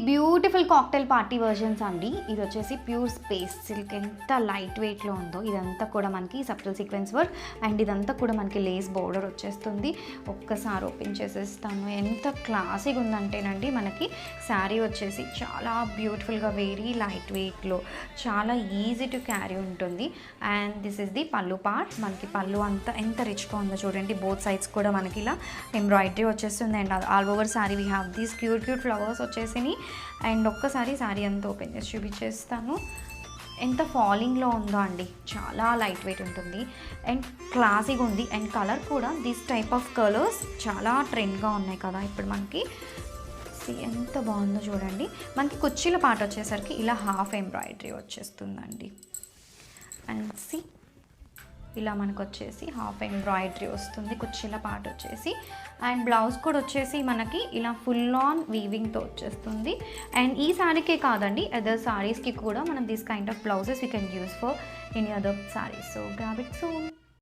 Beautiful cocktail party versions అండి. ఇది వచ్చేసి ప్యూర్ స్పేస్ సిల్క్, ఎంత లైట్ వెయిట్లో ఉందో. ఇదంతా కూడా మనకి సబ్టల్ సీక్వెన్స్ వర్క్ అండ్ ఇదంతా కూడా మనకి లేస్ బోర్డర్ వచ్చేస్తుంది. ఒక్కసారి ఓపెన్ చేసేస్తాను. ఎంత క్లాసీగా ఉందంటేనండి, మనకి శారీ వచ్చేసి చాలా బ్యూటిఫుల్గా వెరీ లైట్ వెయిట్లో చాలా ఈజీ టు క్యారీ ఉంటుంది. అండ్ దిస్ ఇస్ ది పళ్ళు పార్ట్. మనకి పళ్ళు అంతా ఎంత రిచ్గా ఉందో చూడండి. బోత్ సైడ్స్ కూడా మనకి ఇలా ఎంబ్రాయిడరీ వచ్చేస్తుంది. And all over sari we have these cute flowers వచ్చేసి. అండ్ ఒక్కసారి శారీ అంతా ఓపెన్ చేసి చూపించేస్తాను. ఎంత ఫాలింగ్లో ఉందో అండి, చాలా లైట్ వెయిట్ ఉంటుంది అండ్ క్లాసీగా ఉంది. అండ్ కలర్ కూడా దిస్ టైప్ ఆఫ్ కలర్స్ చాలా ట్రెండ్గా ఉన్నాయి కదా ఇప్పుడు మనకి. ఎంత బాగుందో చూడండి. మనకి కుర్చీల పాట వచ్చేసరికి ఇలా హాఫ్ ఎంబ్రాయిడరీ వచ్చేస్తుందండి. అండ్ ఇలా మనకు వచ్చేసి హాఫ్ ఎంబ్రాయిడరీ వస్తుంది కుర్చీల పార్ట్ వచ్చేసి. అండ్ బ్లౌజ్ కూడా వచ్చేసి మనకి ఇలా ఫుల్ ఆన్ వీవింగ్తో వచ్చేస్తుంది. అండ్ ఈ శారీకే కాదండి, అదర్ శారీస్కి కూడా మనం this kind of blouses we can use for any other saris. So grab it soon.